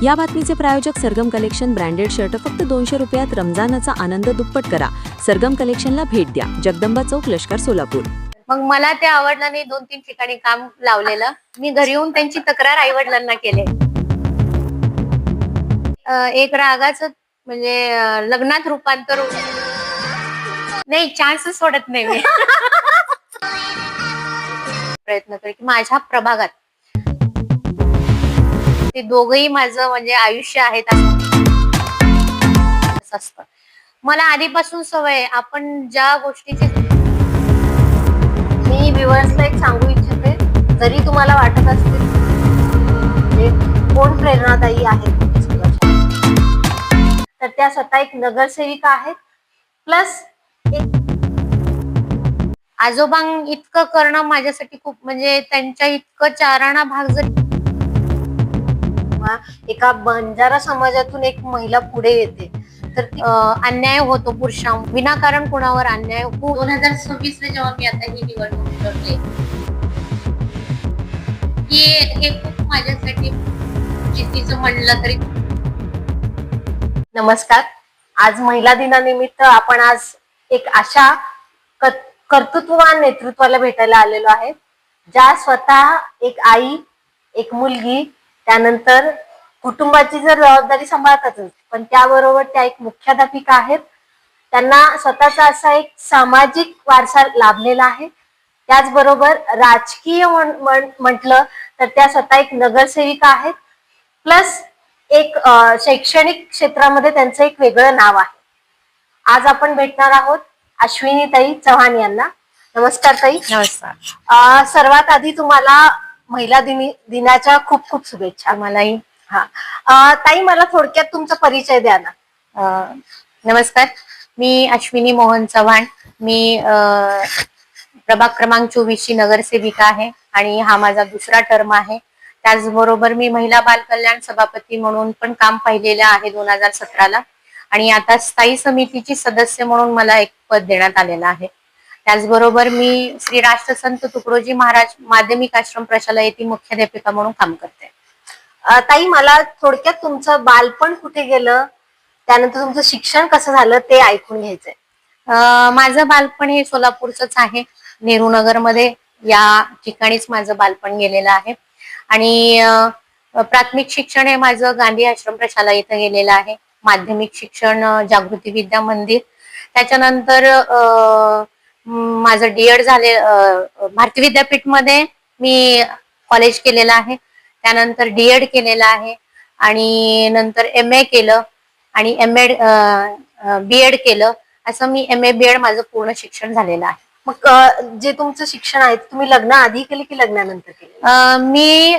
या बातमीचे प्रायोजक सरगम कलेक्शन ब्रँडेड शर्ट फक्त 200 रुपयात रमजानाचा आनंद दुप्पट करा. सरगम कलेक्शनला भेट द्या. जगदंबा चौक, लष्कर, सोलापूर. मग मला ते आवडलं नाही. 2-3 ठिकाणी काम लावलेलं. मी घरी येऊन त्यांची तक्रार आईवडिलांना केले. एक रागाचं म्हणजे लग्नात रूपांतर नाही, चान्स सोडत नाही मी. प्रयत्न करे की माझ्या प्रभागात ते दोघही माझं म्हणजे आयुष्य आहेत असतं. मला आधीपासून सवय. आपण ज्या गोष्टीची मी व्ह्युअर्सला एक सांगू इच्छिते, जरी तुम्हाला वाटत असतील कोण प्रेरणादायी आहे तर त्या स्वतः एक नगरसेविका आहेत, प्लस एक आजोबांग इतकं करणं माझ्यासाठी खूप म्हणजे त्यांच्या इतकं चाराणा भाग जर एका बंजारा समाजातून एक महिला पुढे येते तर अन्याय होतो पुरुषांवर विनाकारण कोणावर अन्याय. 2026 ला जेव्हा मी आता ही निवडणूक लढले हे खूप माझ्यासाठी जिद्दीचं म्हणलं तरी. नमस्कार. आज महिला दिनानिमित्त आपण आज एक अशा कर्तृत्ववान नेतृत्वाला भेटायला आलेलो आहे, ज्या स्वतः एक आई, एक मुलगी, त्यानंतर कुटुंबाची जर जबाबदारी सांभाळतातच, पण त्याबरोबर त्या एक मुख्याध्यापिका आहेत. त्यांना स्वतःचा असा एक सामाजिक वारसा लाभलेला आहे. त्याचबरोबर राजकीय म्हटलं तर त्या स्वतः एक नगरसेविका आहेत, प्लस एक शैक्षणिक क्षेत्रामध्ये त्यांचं एक वेगळं नाव आहे. आज आपण भेटणार आहोत अश्विनीताई चव्हाण यांना. नमस्कार ताई. नमस्कार. सर्वात आधी तुम्हाला महिला दिनाच्या खूप खूप शुभेच्छा. मलाही. ताई, मला थोडक्यात तुमचा परिचय द्या ना. नमस्कार, मी अश्विनी मोहन चव्हाण. मी प्रभाग क्रमांक 24 ची नगरसेविका आहे आणि हा माझा दुसरा टर्म आहे. त्याचबरोबर मी महिला बाल कल्याण सभापती म्हणून पण काम पाहिलेलं आहे 2017 ला आणि आता स्थायी समितीची सदस्य म्हणून मला एक पद देण्यात आलेलं आहे. त्याचबरोबर मी श्री राष्ट्रसंत तुकडोजी महाराज माध्यमिक आश्रम प्रशाला येथे मुख्याध्यापिका म्हणून काम करते. ताई, मला थोडक्यात तुमचं बालपण कुठे गेलं, त्यानंतर तुमचं शिक्षण कसं झालं ते ऐकून घ्यायचंय. माझं बालपण हे सोलापूरचंच आहे. नेहरू नगर मध्ये या ठिकाणीच माझं बालपण गेलेलं आहे आणि प्राथमिक शिक्षण हे माझं गांधी आश्रम प्रशाला इथं गेलेलं आहे. माध्यमिक शिक्षण जागृती विद्या मंदिर. त्याच्यानंतर माझं डीएड झाले भारतीय विद्यापीठ मध्ये मी कॉलेज केलेलं आहे. त्यानंतर डीएड केलेलं आहे आणि नंतर MA केलं आणि MAd BEd केलं. असं मी MA BEd माझं पूर्ण शिक्षण झालेलं आहे. मग जे तुमचं शिक्षण आहे तुम्ही लग्नाआधी केले की लग्नानंतर केले? मी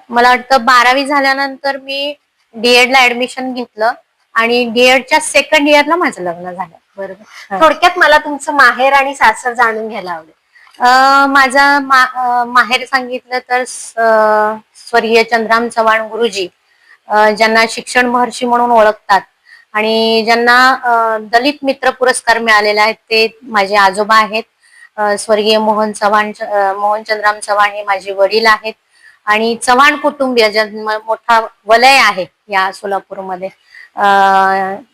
मला वाटतं 12वी झाल्यानंतर मी डीएड ला ऍडमिशन घेतलं आणि डीएडच्या सेकंड इयरला माझं लग्न झालं. बरोबर. थोडक्यात मला तुमचं माहेर आणि सासर जाणून घ्यायला आवडेल. माझा माहेर सांगितलं तर स्वर्गीय चंद्राम चव्हाण गुरुजी, ज्यांना शिक्षण महर्षी म्हणून ओळखतात आणि ज्यांना दलित मित्र पुरस्कार मिळालेला आहे, ते माझे आजोबा आहेत. स्वर्गीय मोहन चंद्राम चव्हाण हे माझे वडील आहेत आणि चव्हाण कुटुंबीय मोठा वलय आहे या सोलापूरमध्ये,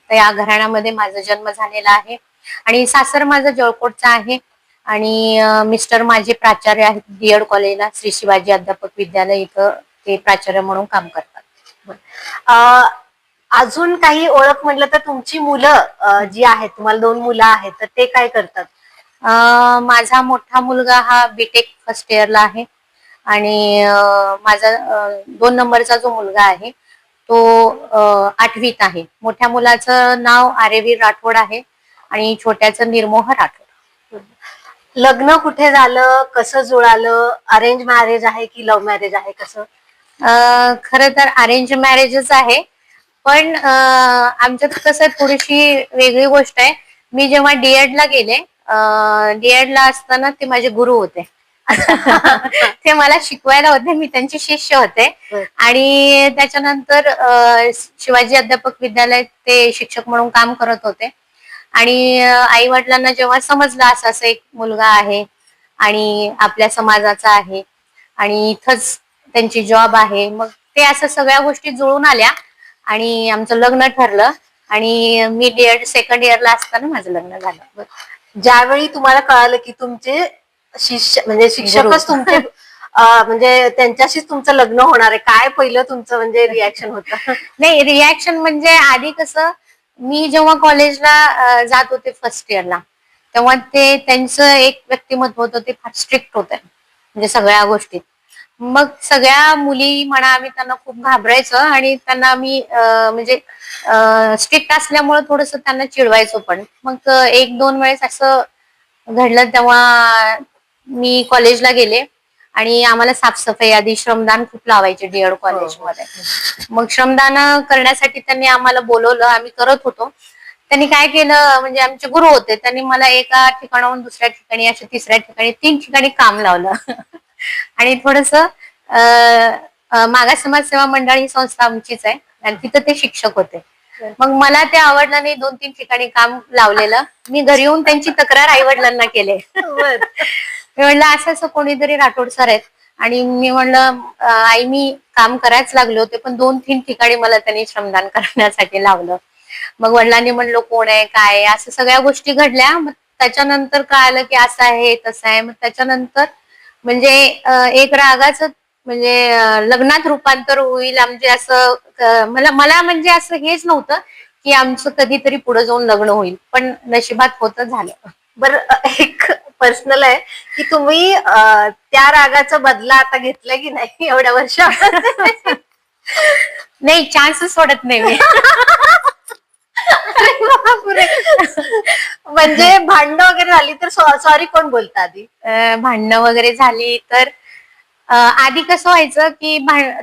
त्या घराण्यामध्ये माझा जन्म झालेला आहे. आणि सासर माझं जळकोटचं आहे आणि मिस्टर माझे प्राचार्य आहेत डीएड कॉलेजला, श्री शिवाजी अध्यापक विद्यालय, इथं ते प्राचार्य म्हणून काम करतात. अजून काही ओळख म्हटलं तर तुमची मुलं जी आहेत, तुम्हाला 2 मुलं आहेत, तर ते काय करतात? माझा मोठा मुलगा हा बीटेक फर्स्ट इयरला आहे आणि माझा 2 नंबरचा जो मुलगा आहे तो 8वीत आहे. मोठ्या मुलाचं नाव आर्यवीर राठोड आहे आणि छोट्याचं निर्मोह राठोड. लग्न कुठे झालं, कसं जुळालं? अरेंज मॅरेज आहे की लव्ह मॅरेज आहे, कसं? खरं तर अरेंज मॅरेजच आहे, पण आमच्यात कसं थोडीशी वेगळी गोष्ट आहे. मी जेव्हा डीएड ला गेले, डीएड ला असताना ते माझे गुरु होते. ते मला शिकवायला होते, मी त्यांचे शिष्य होते आणि त्याच्यानंतर शिवाजी अध्यापक विद्यालयात ते शिक्षक म्हणून काम करत होते आणि आई वडिलांना जेव्हा समजलं असं असं एक मुलगा आहे आणि आपल्या समाजाचा आहे आणि इथंच त्यांची जॉब आहे, मग ते असं सगळ्या गोष्टी जुळून आल्या आणि आमचं लग्न ठरलं आणि मी सेकंड इयरला असताना माझं लग्न झालं. ज्यावेळी तुम्हाला कळालं की तुमचे शिष्य म्हणजे शिक्षकच गुरु. तुमचे म्हणजे त्यांच्याशीच तुमचं लग्न होणार आहे, काय पहिलं तुमचं म्हणजे रिॲक्शन होतं? नाही, रिॲक्शन म्हणजे आधी कसं, मी जेव्हा कॉलेजला जात होते फर्स्ट इयरला, तेव्हा ते त्यांचं एक व्यक्तिमत्व होतं, ते फार स्ट्रिक्ट होतं म्हणजे सगळ्या गोष्टीत. मग सगळ्या मुली म्हणा, आम्ही त्यांना खूप घाबरायचो आणि त्यांना आम्ही म्हणजे स्ट्रिक्ट असल्यामुळे थोडस त्यांना चिडवायचो पण. मग एक दोन वेळेस असं घडलं तेव्हा मी कॉलेजला गेले आणि आम्हाला साफसफाई आधी श्रमदान खूप लावायचे डीएड कॉलेजमध्ये. मग श्रमदान करण्यासाठी त्यांनी आम्हाला बोलवलं, आम्ही करत होतो. त्यांनी काय केलं, म्हणजे आमचे गुरु होते, त्यांनी मला एका ठिकाणाहून दुसऱ्या ठिकाणी, अशा तिसऱ्या ठिकाणी, 3 ठिकाणी काम लावलं. आणि थोडस मागास समाज सेवा मंडळ ही संस्था आमचीच आहे आणि तिथं ते शिक्षक होते. मग मला ते आवडलं नाही, 2-3 ठिकाणी काम लावलेलं. मी घरी येऊन त्यांची तक्रार आई वडिलांना केले. मी म्हणलं असं असं कोणीतरी राठोड सर आहेत आणि मी म्हणलं आई मी काम करायच लागले होते, पण 2-3 ठिकाणी मला त्यांनी श्रमदान करण्यासाठी लावलं. मग वडिलांनी म्हणलं कोण आहे काय आहे, असं सगळ्या गोष्टी घडल्या. मग त्याच्यानंतर कळालं की असं आहे तसं आहे. मग त्याच्यानंतर म्हणजे एक रागाचं म्हणजे लग्नात रूपांतर होईल आमचे, असं मला मला म्हणजे असं हेच नव्हतं की आमचं कधीतरी पुढे जाऊन लग्न होईल, पण नशिबात होतं, झालं. बरं, एक पर्सनल आहे की तुम्ही त्या रागाचा बदला आता घेतलाय की नाही एवढ्या वर्षामध्ये? नाही, चान्सच सोडत नाही मी. अरे बापरे! म्हणजे भांडणं वगैरे झाली तर सॉरी कोण बोलतं आधी? भांडणं वगैरे झाली तर आधी कसं व्हायचं की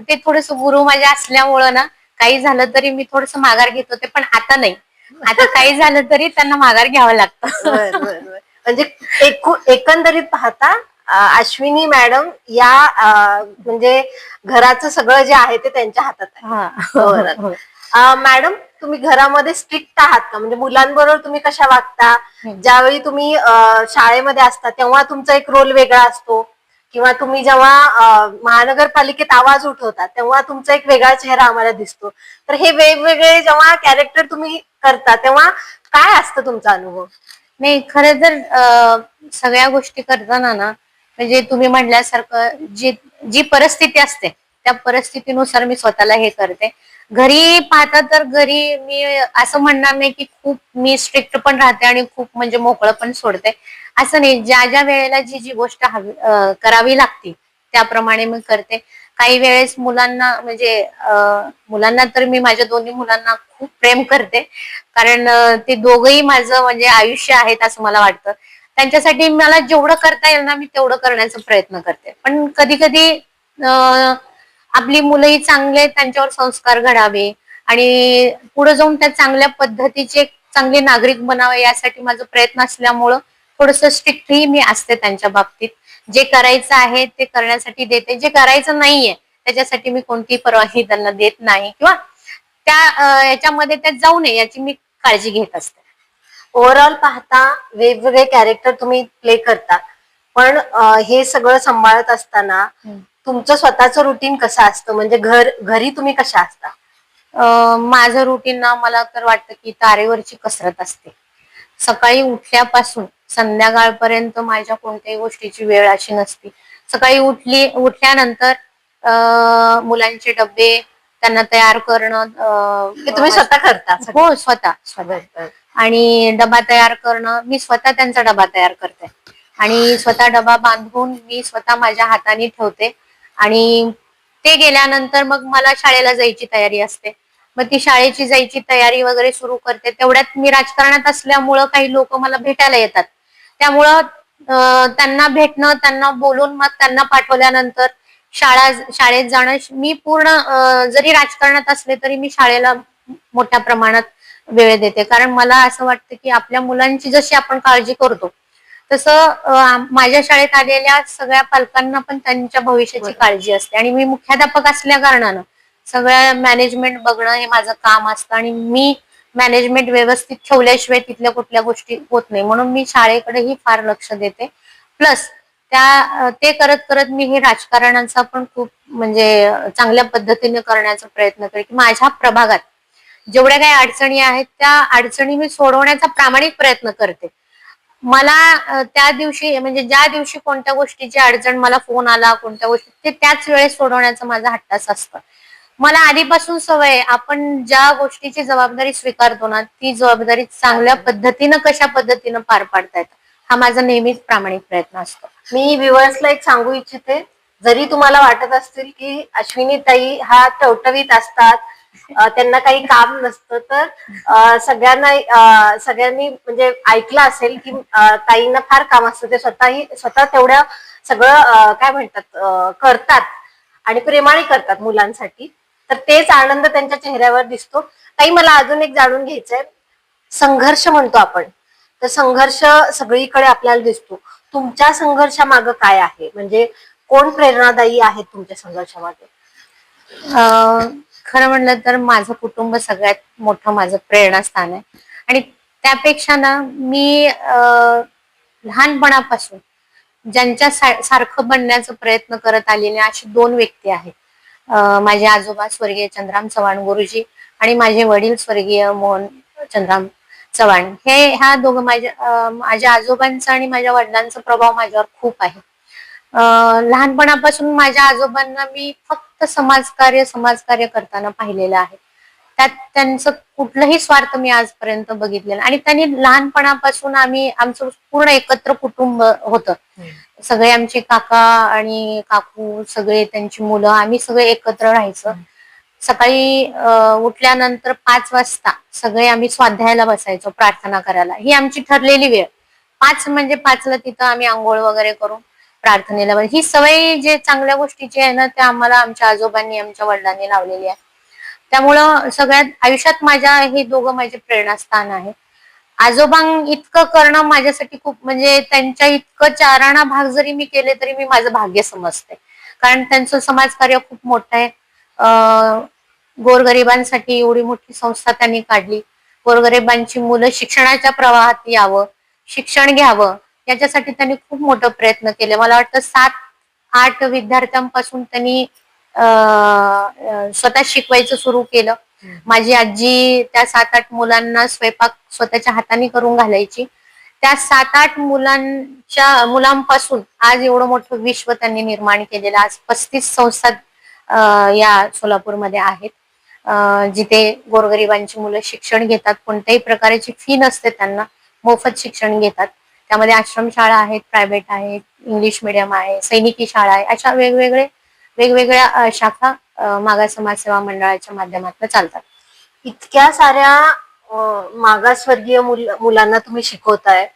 ते थोडस गुरु माझ्या असल्यामुळं ना, काही झालं तरी मी थोडस माघार घेत होते, पण आता नाही. आता काही झालं तरी त्यांना माघार घ्यावं लागतं. म्हणजे एकंदरीत पाहता अश्विनी मॅडम या म्हणजे घराचं सगळं जे आहे ते त्यांच्या हातात आहे. मॅडम, तुम्ही घरामध्ये स्ट्रिक्ट आहात का? म्हणजे मुलांबरोबर तुम्ही कशा वागता? ज्यावेळी तुम्ही शाळेमध्ये असता तेव्हा तुमचा एक रोल वेगळा असतो, किंवा तुम्ही जेव्हा महानगरपालिकेत आवाज उठवता तेव्हा तुमचा एक वेगळा चेहरा आम्हाला दिसतो. तर हे वेगवेगळे जेव्हा कॅरेक्टर तुम्ही करता तेव्हा काय असतं तुमचा अनुभव? नाही, खरं तर सगळ्या गोष्टी करताना ना, म्हणजे तुम्ही म्हणल्यासारखं जी परिस्थिती असते त्या परिस्थितीनुसार मी स्वतःला हे करते. घरी पाहता तर घरी मी असं म्हणणार नाही की खूप मी स्ट्रिक्ट पण राहते आणि खूप म्हणजे मोकळं पण सोडते, असं नाही. ज्या ज्या वेळेला जी गोष्ट हवी करावी लागते त्याप्रमाणे मी करते. काही वेळेस मुलांना म्हणजे मुलांना तर मी माझ्या दोन्ही मुलांना खूप प्रेम करते, कारण ते दोघंही माझं म्हणजे आयुष्य आहेत असं मला वाटतं. त्यांच्यासाठी मला जेवढं करता येईल ना, मी तेवढं करण्याचा प्रयत्न करते. पण कधी कधी आपली मुलंही चांगले, त्यांच्यावर संस्कार घडावे आणि पुढे जाऊन त्या चांगल्या पद्धतीचे चांगले नागरिक बनावे यासाठी माझा प्रयत्न असल्यामुळं थोडस स्ट्रिक्टही मी असते त्यांच्या बाबतीत. जे करायचं आहे ते करण्यासाठी देते, जे करायचं नाहीये त्याच्यासाठी मी कोणतीही परवानगी त्यांना देत नाही, किंवा त्या याच्यामध्ये त्यात जाऊ नये याची मी काळजी घेत असते. ओव्हरऑल पाहता वेगवेगळे कॅरेक्टर तुम्ही प्ले करता, पण हे सगळं सांभाळत असताना तुमचं स्वतःचं रुटीन कसं असतं? म्हणजे घरी तुम्ही कशा असता? माझं रुटीन ना, मला तर वाटतं की तारेवरची कसरत असते. सकाळी उठल्यापासून संध्याकाळपर्यंत माझ्या कोणत्याही गोष्टीची वेळ अशी नसते. सकाळी उठल्यानंतर मुलांचे डबे त्यांना तयार करणं, हे तुम्ही स्वतः करता? हो, स्वतः. आणि डबा तयार करणं, मी स्वतः त्यांचा डबा तयार करते आणि स्वतः डबा बांधून मी स्वतः माझ्या हाताने ठेवते. आणि ते गेल्यानंतर मग मला शाळेला जायची तयारी असते. मग ती शाळेची जायची तयारी वगैरे सुरू करते. तेवढ्यात मी राजकारणात असल्यामुळं काही लोक मला भेटायला येतात, त्यामुळं त्यांना भेटणं, त्यांना बोलून मग त्यांना पाठवल्यानंतर शाळेत जाणं. मी पूर्ण जरी राजकारणात असले तरी मी शाळेला मोठ्या प्रमाणात वेळ देते, कारण मला असं वाटतं की आपल्या मुलांची जशी आपण काळजी करतो तसं माझ्या शाळेत आलेल्या सगळ्या पालकांना पण त्यांच्या भविष्याची काळजी असते. आणि मी मुख्याध्यापक असल्या कारणानं सगळ्या मॅनेजमेंट बघणं हे माझं काम असतं आणि मी मॅनेजमेंट व्यवस्थित ठेवल्याशिवाय तिथल्या कुठल्या गोष्टी होत नाही, म्हणून मी शाळेकडेही फार लक्ष देते. प्लस ते करत करत मी हे राजकारणाचा पण खूप म्हणजे चांगल्या पद्धतीने करण्याचा प्रयत्न केला की माझ्या प्रभागात जेवढ्या काही अडचणी आहेत त्या अडचणी मी सोडवण्याचा प्रामाणिक प्रयत्न करते. मला त्या दिवशी म्हणजे ज्या दिवशी कोणत्या गोष्टीची अडचण मला फोन आला कोणत्या गोष्टी ते त्याच वेळेस सोडवण्याचा माझा हट्टाच असतं. मला आधीपासून सवय आहे, आपण ज्या गोष्टीची जबाबदारी स्वीकारतो ना ती जबाबदारी चांगल्या पद्धतीनं कशा पद्धतीनं पार पाडता येतं हा माझा नेहमीच प्रामाणिक प्रयत्न असतो. मी व्ह्युअर्सला एक सांगू इच्छिते, जरी तुम्हाला वाटत असतील की अश्विनी ताई हा टवटवीत असतात, त्यांना काही काम नसतं, तर सगळ्यांनी म्हणजे ऐकलं असेल की ताईंना फार काम असतं. ते स्वतः तेवढ्या सगळं काय म्हणतात करतात आणि प्रेमाने करतात मुलांसाठी. तर तेच आनंद त्यांच्या चेहऱ्यावर दिसतो. ताई, मला अजून एक जाणून घ्यायचंय, संघर्ष म्हणतो आपण, तर संघर्ष सगळीकडे आपल्याला दिसतो. तुमच्या संघर्षामागं काय आहे, म्हणजे कोण प्रेरणादायी आहेत तुमच्या संघर्षामागे? खरं म्हणलं तर माझं कुटुंब सगळ्यात मोठं माझं प्रेरणास्थान आहे. आणि त्यापेक्षा ना मी लहानपणापासून ज्यांच्या सारखं बनण्याचा प्रयत्न करत आलेले अशी 2 व्यक्ती आहेत. माझे आजोबा स्वर्गीय चंद्राम चव्हाण गुरुजी आणि माझे वडील स्वर्गीय मोहन चंद्राम चव्हाण. ह्या दोघं माझ्या आजोबांचा आणि माझ्या वडिलांचा प्रभाव माझ्यावर खूप आहे. लहानपणापासून माझ्या आजोबांना मी फक्त समाजकार्य करताना पाहिलेलं आहे. त्यात त्यांचं कुठलंही स्वार्थ मी आजपर्यंत बघितलेलं आणि त्यांनी लहानपणापासून आमचं पूर्ण एकत्र कुटुंब होतं. सगळे आमचे काका आणि काकू सगळे त्यांची मुलं आम्ही सगळे एकत्र राहायचं. सकाळी उठल्यानंतर 5 वाजता सगळे आम्ही स्वाध्यायाला बसायचो प्रार्थना करायला. ही आमची ठरलेली वेळ. 5 म्हणजे 5ला तिथं आम्ही आंघोळ वगैरे करून प्रार्थनेला ही सवय जे चांगल्या गोष्टीची आहे ना त्या आम्हाला आमच्या आजोबांनी आमच्या वडिलांनी लावलेली आहे. त्यामुळं सगळ्यात आयुष्यात माझ्या हे दोघं माझे प्रेरणास्थान आहे. आजोबां इतकं करणं माझ्यासाठी खूप म्हणजे त्यांच्या इतकं चाराणा भाग जरी मी केले तरी मी माझं भाग्य समजते. कारण त्यांचं समाजकार्य खूप मोठं आहे. गोरगरिबांसाठी एवढी मोठी संस्था त्यांनी काढली. गोरगरिबांची मुलं शिक्षणाच्या प्रवाहात यावं, शिक्षण घ्यावं याच्यासाठी त्यांनी खूप मोठं प्रयत्न केले. मला वाटतं 7-8 विद्यार्थ्यांपासून त्यांनी स्वतः शिकवायचं सुरू केलं. माझी आजी त्या 7-8 मुलांना स्वयंपाक स्वतःच्या हाताने करून घालायची. त्या 7-8 मुलांपासून आज एवढं मोठं विश्व त्यांनी निर्माण केलेलं. आज 35 संस्था या सोलापूरमध्ये आहेत, जिथे गोरगरिबांची मुलं शिक्षण घेतात. कोणत्याही प्रकारची फी नसते त्यांना, मोफत शिक्षण घेतात. त्यामध्ये आश्रमशाळा आहेत, प्रायव्हेट आहेत, इंग्लिश मिडियम आहे, सैनिकी शाळा आहे. अशा वेगवेगळ्या शाखा मागास समाजसेवा मंडळाच्या माध्यमातून चालतात. इतक्या साऱ्या मागासवर्गीय मुलांना तुम्ही शिकवताय.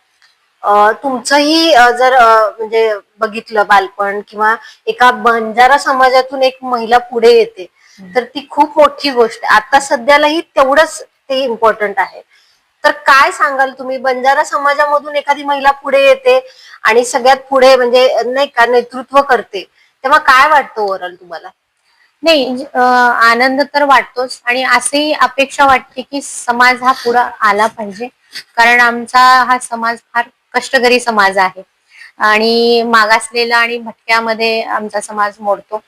तुमचंही जर म्हणजे बघितलं बालपण, किंवा एका बंजारा समाजातून एक महिला पुढे येते तर ती खूप मोठी गोष्ट आहे. आता सध्यालाही तेवढंच ते इम्पॉर्टंट आहे. तर काय सांगाल तुम्ही, बंजारा समाजामधून एखादी महिला पुढे येते आणि सगळ्यात पुढे म्हणजे नाही का नेतृत्व करते, तेव्हा काय वाटतं ओव्हरऑल तुम्हाला? नाही, आनंद तर वाटतोच आणि अशी अपेक्षा वाटते की समाज हा पुढे आला पाहिजे. कारण आमचा हा समाज फार कष्टकरी समाज आहे आणि मागासलेला आणि भटक्यामध्ये आमचा समाज मोडतो.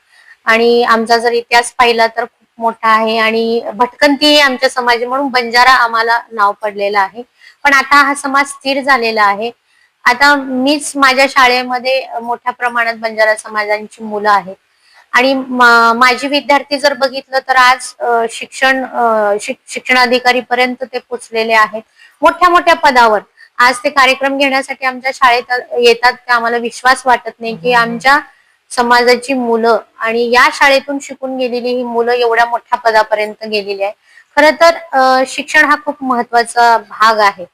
आणि आमचा जर इतिहास पाहिला तर खूप मोठा आहे आणि भटकंती आमच्या समाज म्हणून बंजारा आम्हाला नाव पडलेलं आहे. पण आता हा समाज स्थिर झालेला आहे. आता मीच माझ्या शाळेमध्ये मोठ्या प्रमाणात बंजारा समाजांची मुलं आहेत आणि माझी विद्यार्थी जर बघितलं तर आज शिक्षणाधिकारी पर्यंत ते पोचलेले आहेत, मोठ्या मोठ्या पदावर. आज ते कार्यक्रम घेण्यासाठी आमच्या शाळेत येतात. ते आम्हाला विश्वास वाटत नाही की आमच्या समाजाची मुलं आणि या शाळेतून शिकून गेलेली ही मुलं एवढ्या मोठ्या पदापर्यंत गेलेली आहे. खरं तर शिक्षण हा खूप महत्वाचा भाग आहे.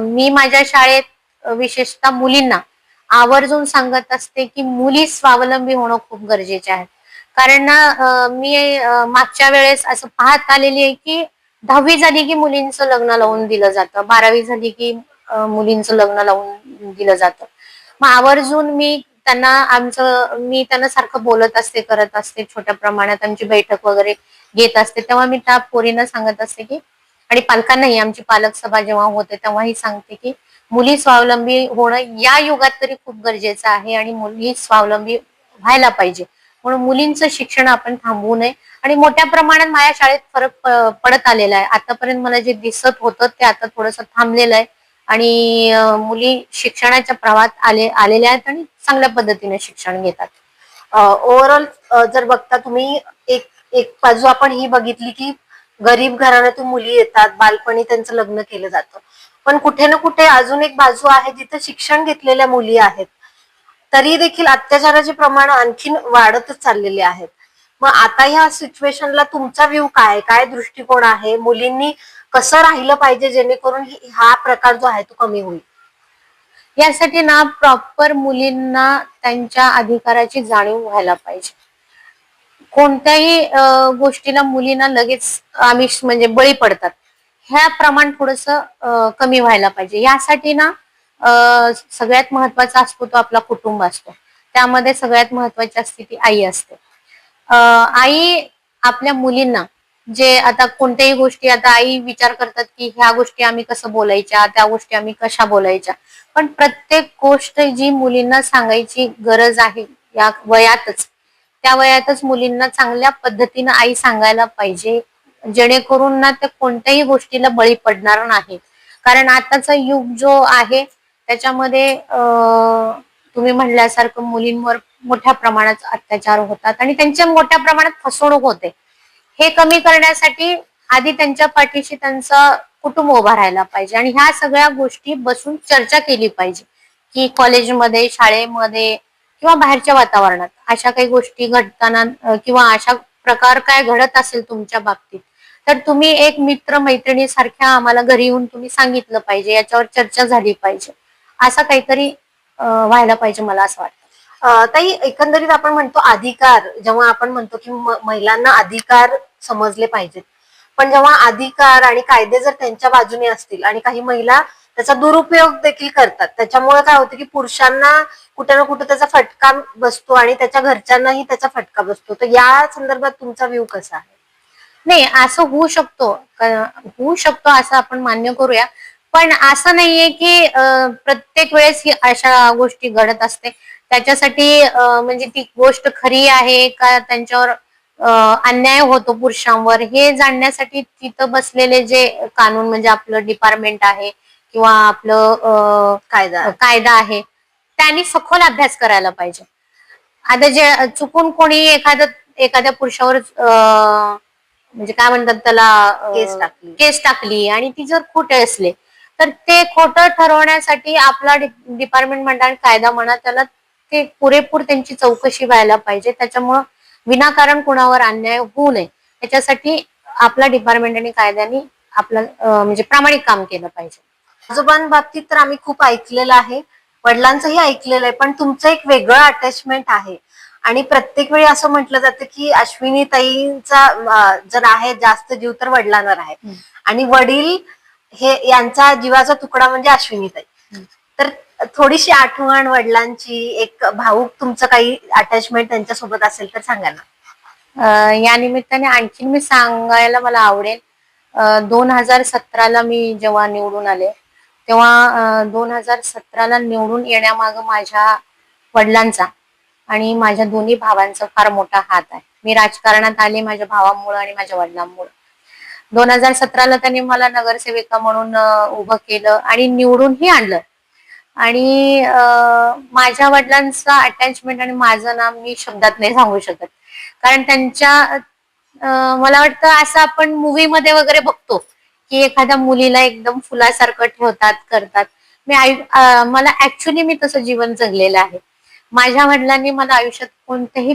मी माझ्या शाळेत विशेषतः मुलींना आवर्जून सांगत असते की मुली स्वावलंबी होणं खूप गरजेचे आहे. कारण ना मी मागच्या वेळेस असं पाहत आलेली आहे की 10वी झाली की मुलींचं लग्न लावून दिलं जातं, 12वी झाली की मुलींचं लग्न लावून दिलं जातं. मग आवर्जून मी त्यांना सारखं बोलत असते, करत असते. छोट्या प्रमाणात आमची बैठक वगैरे घेत असते. तेव्हा मी त्या पोरींना सांगत असते की आणि पालकांनाही, आमची पालक सभा जेव्हा होते तेव्हाही सांगते की मुली स्वावलंबी होणं या युगात तरी खूप गरजेचं आहे आणि मुली स्वावलंबी व्हायला पाहिजे. म्हणून मुलींचं शिक्षण आपण थांबवू नये आणि मोठ्या प्रमाणात माझ्या शाळेत फरक पडत आलेला आहे. आतापर्यंत मला जे दिसत होतं ते आता थोडंसं थांबलेलं आहे आणि मुली शिक्षणाच्या प्रवाहात आलेल्या आहेत आणि चांगल्या पद्धतीने शिक्षण घेतात. ओव्हरऑल जर बघता तुम्ही, एक एक बाजू आपण ही बघितली की गरीब घराण्यातून मुली येतात, बालपणी त्यांचं लग्न केलं जातं, पण कुठे ना कुठे अजून एक बाजू आहे जिथे शिक्षण घेतलेल्या मुली आहेत, तरी देखील अत्याचाराचे प्रमाण आणखीन वाढतच चाललेले आहेत. मग आता ह्या सिच्युएशनला तुमचा व्ह्यू काय, काय दृष्टिकोन आहे? मुलींनी कसं राहिलं पाहिजे जेणेकरून हा प्रकार जो आहे तो कमी होईल? यासाठी ना प्रॉपर मुलींना त्यांच्या अधिकाराची जाणीव व्हायला पाहिजे. कोणत्याही गोष्टीला मुलींना लगेच आमिष म्हणजे बळी पडतात, ह्या प्रमाण थोडस कमी व्हायला पाहिजे. यासाठी ना सगळ्यात महत्वाचा असतो तो आपला कुटुंब असतो. त्यामध्ये सगळ्यात महत्वाची असते ती आई असते. आई आपल्या मुलींना, जे आता कोणत्याही गोष्टी, आता आई विचार करतात की ह्या गोष्टी आम्ही कसं बोलायच्या, त्या गोष्टी आम्ही कशा बोलायच्या, पण प्रत्येक गोष्ट जी मुलींना सांगायची गरज आहे या वयातच, त्या वयातच मुलींना चांगल्या पद्धतीनं आई सांगायला पाहिजे, जेणेकरून ना त्या कोणत्याही गोष्टीला बळी पडणार नाही. कारण आताचा युग जो आहे त्याच्यामध्ये तुम्ही म्हणल्यासारखं मुलींवर मोठ्या प्रमाणात अत्याचार होतात आणि त्यांच्या मोठ्या प्रमाणात फसवणूक होते. हे कमी करण्यासाठी आधी त्यांच्या पाठीशी त्यांचं कुटुंब उभा राहायला पाहिजे आणि ह्या सगळ्या गोष्टी बसून चर्चा केली पाहिजे की कॉलेजमध्ये, शाळेमध्ये किंवा बाहेरच्या वातावरणात अशा काही गोष्टी घडताना किंवा अशा प्रकार काय घडत असेल तुमच्या बाबतीत, तर तुम्ही एक मित्र मैत्रिणी सारख्या आम्हाला घरी येऊन तुम्ही सांगितलं पाहिजे, याच्यावर चर्चा झाली पाहिजे. असं काहीतरी व्हायला पाहिजे, मला असं वाटतं. ताई, एकंदरीत आपण म्हणतो अधिकार, जेव्हा आपण म्हणतो की महिलांना अधिकार समजले पाहिजेत, पण जेव्हा अधिकार आणि कायदे जर त्यांच्या बाजूने असतील आणि काही महिला त्याचा दुरुपयोग देखील करतात, त्याच्यामुळे काय होतं की पुरुषांना कुठे ना कुठे त्याचा फटका बसतो आणि त्याच्या घरच्यांनाही त्याचा फटका बसतो. तर या संदर्भात तुमचा व्ह्यू कसा आहे? नाही, असं होऊ शकतो असं आपण मान्य करूया, पण असं नाहीये की प्रत्येक वेळेस ही अशा गोष्टी घडत असते. त्याच्यासाठी म्हणजे ती गोष्ट खरी आहे का त्यांच्यावर अन्याय होतो पुरुषांवर, हे जाणण्यासाठी तिथं बसलेले जे कानून म्हणजे आपलं डिपार्टमेंट आहे किंवा आपलं कायदा आहे, त्यांनी सखोल अभ्यास करायला पाहिजे. आता जे चुकून कोणी एखाद्या पुरुषावर म्हणजे काय म्हणतात त्याला, केस टाकली आणि ती जर खोटे असले, तर ते खोटं ठरवण्यासाठी आपला डिपार्टमेंट म्हणा, कायदा म्हणा, त्याला ते पुरेपूर त्यांची चौकशी व्हायला पाहिजे. त्याच्यामुळं विनाकारण कुणावर अन्याय होऊ नये, त्याच्यासाठी आपला डिपार्टमेंट आणि कायद्याने आपलं म्हणजे प्रामाणिक काम केलं पाहिजे. आजोबांबाबतीत तर आम्ही खूप ऐकलेलं आहे, वडिलांचंही ऐकलेलं आहे, पण तुमचं एक वेगळं अटॅचमेंट आहे आणि प्रत्येक वेळी असं म्हटलं जातं की अश्विनी ताईंचा जर आहे जास्त जीव तर वडिलांवर आहे आणि वडील हे यांचा जीवाचा तुकडा म्हणजे अश्विनी ताई. तर थोडीशी आठवण वडिलांची, एक भाऊक तुमचं काही अटॅचमेंट त्यांच्यासोबत असेल तर सांगा ना. या निमित्ताने आणखीन मी सांगायला मला आवडेल, 2017ला मी जेव्हा निवडून आले, तेव्हा 2017ला निवडून येण्यामागं माझ्या वडिलांचा आणि माझ्या दोन्ही भावांचा फार मोठा हात आहे. मी राजकारणात आले माझ्या भावामुळे आणि माझ्या वडिलांमुळे. 2017ला त्यांनी मला नगरसेविका म्हणून उभं केलं आणि निवडूनही आणलं. आणि माझ्या वडिलांचा अटॅचमेंट आणि माझं नाम मी शब्दात नाही सांगू शकत, कारण त्यांच्या मला वाटतं असं आपण मूवी मध्ये वगैरे बघतो की एखाद्या मुलीला एकदम फुलासारखं ठेवतात, करतात. मला ऍक्च्युली मी तसं जीवन जगलेलं आहे. माझ्या वडिलांनी मला आयुष्यात कोणत्याही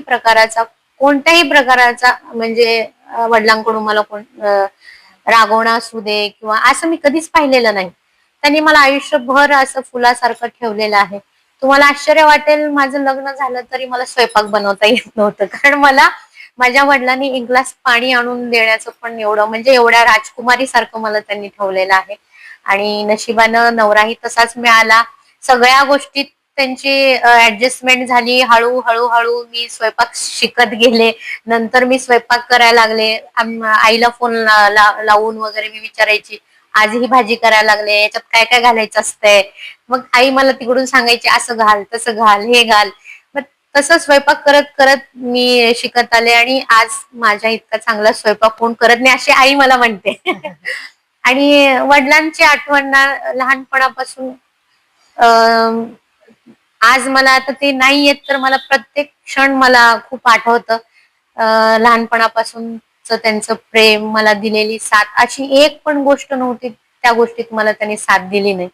प्रकाराचा म्हणजे वडिलांकडून मला रागवणं असू दे किंवा असं मी कधीच पाहिलेलं नाही. त्यांनी मला आयुष्यभर असं फुलासारखं ठेवलेलं आहे. तुम्हाला आश्चर्य वाटेल, माझं लग्न झालं तरी मला स्वयंपाक बनवता येत नव्हतं, कारण मला माझ्या वडिलांनी एक ग्लास पाणी आणून देण्याचं पण एवढं म्हणजे एवढ्या राजकुमारी सारखं मला त्यांनी ठेवलेलं आहे. आणि नशिबानं नवराही तसाच मिळाला. सगळ्या गोष्टीत त्यांची ऍडजस्टमेंट झाली. हळूहळू मी स्वयंपाक शिकत गेले. नंतर मी स्वयंपाक करायला लागले. आईला फोन लावून वगैरे मी विचारायची, आज ही भाजी करायला लागले, याच्यात काय काय घालायचं असतंय. मग आई मला तिकडून सांगायची, असं घाल, तसं घाल, हे घाल. मग तसं स्वयंपाक करत करत मी शिकत आले आणि आज माझ्या इतका चांगला स्वयंपाक कोण करत नाही अशी आई मला म्हणते. आणि वडिलांची आठवण ना लहानपणापासून आज मला आता ते नाही येत, तर मला प्रत्येक क्षण मला खूप आठवतं. लहानपणापासूनच त्यांचं प्रेम, मला दिलेली साथ, अशी एक पण गोष्ट नव्हती त्या गोष्टीत मला त्यांनी साथ दिली नाही.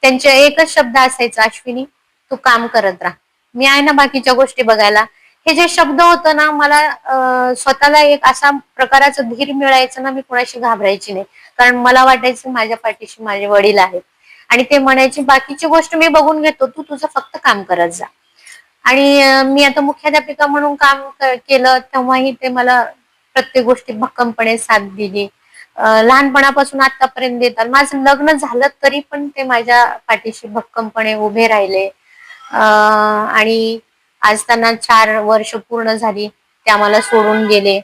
त्यांचे एकच शब्द असायचा, अश्विनी तू काम करत राहा, मी आहे ना बाकीच्या गोष्टी बघायला. हे जे शब्द होतं ना, मला स्वतःला एक असा प्रकाराचं धीर मिळायचं ना, मी कोणाशी घाबरायची नाही. कारण मला वाटायचं माझ्या पाठीशी माझे वडील आहेत. आणि ते म्हणायचे बाकीची गोष्ट मी बघून घेतो, तू तुझं फक्त काम करत जा. आणि मी आता मुख्याध्यापिका म्हणून काम केलं, तेव्हाही ते मला प्रत्येक गोष्टी भक्कमपणे साथ दिली. लहानपणापासून आतापर्यंत देतात. माझं लग्न झालं तरी पण ते माझ्या पाठीशी भक्कमपणे उभे राहिले. आणि आज त्यांना 4 वर्ष पूर्ण झाली, ते आम्हाला सोडून गेले.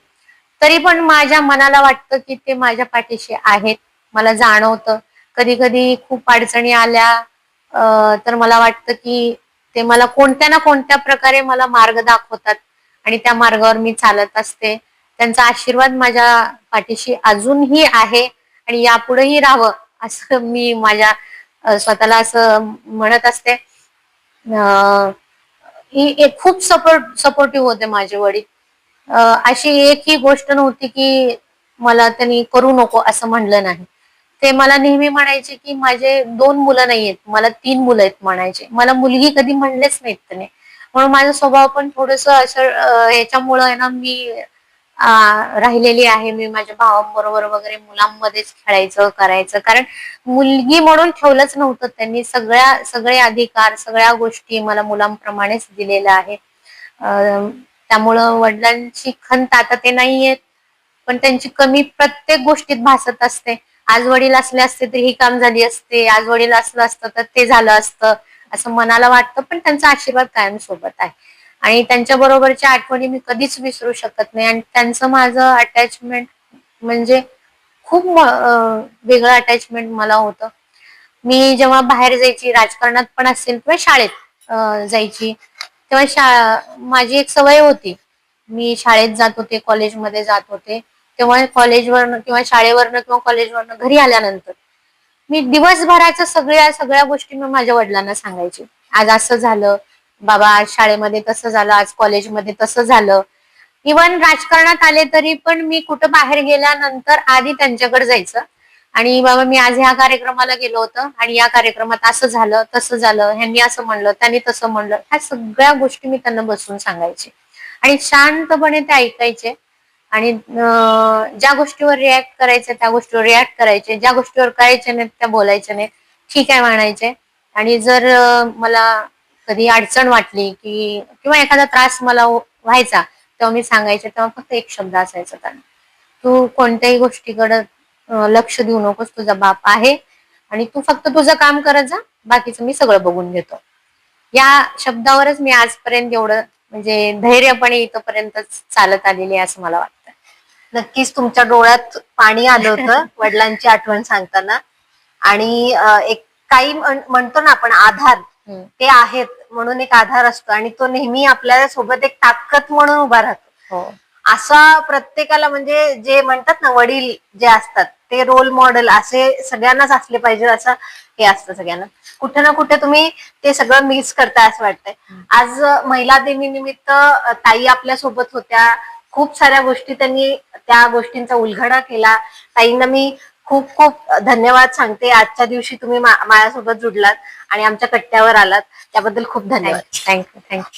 तरी पण माझ्या मनाला वाटतं की ते माझ्या पाठीशी आहेत. मला जाणवतं कधी कधी खूप अडचणी आल्या तर मला वाटतं की ते मला कोणत्या ना कोणत्या प्रकारे मला मार्ग दाखवतात आणि त्या मार्गावर मी चालत असते. त्यांचा आशीर्वाद माझ्या पाठीशी अजूनही आहे आणि यापुढेही राहावं असं मी माझ्या स्वतःला असं म्हणत असते. ही एक खूप सपोर्टिव्ह होते माझे वडील. अशी एकही गोष्ट नव्हती की मला त्यांनी करू नको असं म्हणलं नाही. ते मला नेहमी म्हणायचे की माझे 2 मुलं नाहीयेत, मला 3 मुलं आहेत म्हणायचे. मला मुलगी कधी म्हणलेच नाहीत त्याने. म्हणून माझा स्वभाव पण थोडस असं याच्यामुळं आहे ना, मी राहिलेली आहे. मी माझ्या भावांबरोबर वगैरे मुलांमध्येच खेळायचं करायचं, कारण मुलगी म्हणून ठेवलंच नव्हतं त्यांनी. सगळे अधिकार, सगळ्या गोष्टी मला मुलांप्रमाणेच दिलेल्या आहे. त्यामुळं वडिलांची खंत आता ते नाहीयेत, पण त्यांची कमी प्रत्येक गोष्टीत भासत असते. आज वडील असले असते तर ही काम झाली असते, आज वडील असलं असतं तर ते झालं असतं असं मनाला वाटतं. पण त्यांचा आशीर्वाद कायम सोबत आहे आणि त्यांच्या बरोबरच्या आठवणी मी कधीच विसरू शकत नाही. आणि त्यांचं माझं अटॅचमेंट म्हणजे खूप वेगळं अटॅचमेंट मला होतं. मी जेव्हा बाहेर जायची, राजकारणात पण असेल किंवा शाळेत जायची, तेव्हा माझी एक सवय होती. मी शाळेत जात होते, कॉलेजमध्ये जात होते, तेव्हा कॉलेजवरनं किंवा शाळेवरनं किंवा कॉलेजवरनं घरी आल्यानंतर मी दिवसभराच्या सगळ्या गोष्टी मी माझ्या वडिलांना सांगायचे. आज असं झालं बाबा, आज शाळेमध्ये तसं झालं, आज कॉलेजमध्ये तसं झालं. इव्हन राजकारणात आले तरी पण मी कुठं बाहेर गेल्यानंतर आधी त्यांच्याकडे जायचं आणि बाबा मी आज ह्या कार्यक्रमाला गेलो होतं आणि या कार्यक्रमात असं झालं, तसं झालं, ह्यांनी असं म्हणलं, त्यांनी तसं म्हणलं. ह्या सगळ्या गोष्टी मी त्यांना बसून सांगायचे आणि शांतपणे ते ऐकायचे. आणि ज्या गोष्टीवर रिॲक्ट करायचे त्या गोष्टीवर रिॲक्ट करायचे, ज्या गोष्टीवर करायचे नाहीत त्या बोलायचे नाही, ठीक आहे म्हणायचे. आणि जर मला कधी अडचण वाटली की किंवा एखादा त्रास मला व्हायचा, तेव्हा मी सांगायचे. तेव्हा फक्त एक शब्द असायचा त्यांना, तू कोणत्याही गोष्टीकडे लक्ष देऊ नकोस, तुझा बाप आहे आणि तू फक्त तुझं काम करत जा, बाकीचं मी सगळं बघून घेतो. या शब्दावरच मी आजपर्यंत एवढं म्हणजे धैर्यपणे इथपर्यंत चालत आलेली आहे असं मला वाटतं. नक्कीच तुमच्या डोळ्यात पाणी आलं होतं वडिलांची आठवण सांगताना. आणि एक काही म्हणतो ना आपण आधार, ते आहेत म्हणून एक आधार असतो आणि तो नेहमी आपल्या सोबत एक ताकद म्हणून उभा राहतो. असा प्रत्येकाला म्हणजे जे म्हणतात ना वडील जे असतात ते रोल मॉडेल असे सगळ्यांनाच असले पाहिजे असं हे असतं सगळ्यांना. कुठे ना कुठे तुम्ही ते सगळं मिस करताय असं वाटतंय. आज महिला दिनानिमित्त ताई आपल्या सोबत होत्या. खूप साऱ्या गोष्टी त्यांनी त्या गोष्टींचा उलगडा केला. ताईंना मी खूप खूप धन्यवाद सांगते. आजच्या दिवशी तुम्ही माझ्यासोबत जुडलात आणि आमच्या कट्ट्यावर आलात त्याबद्दल खूप धन्यवाद. थँक्यू.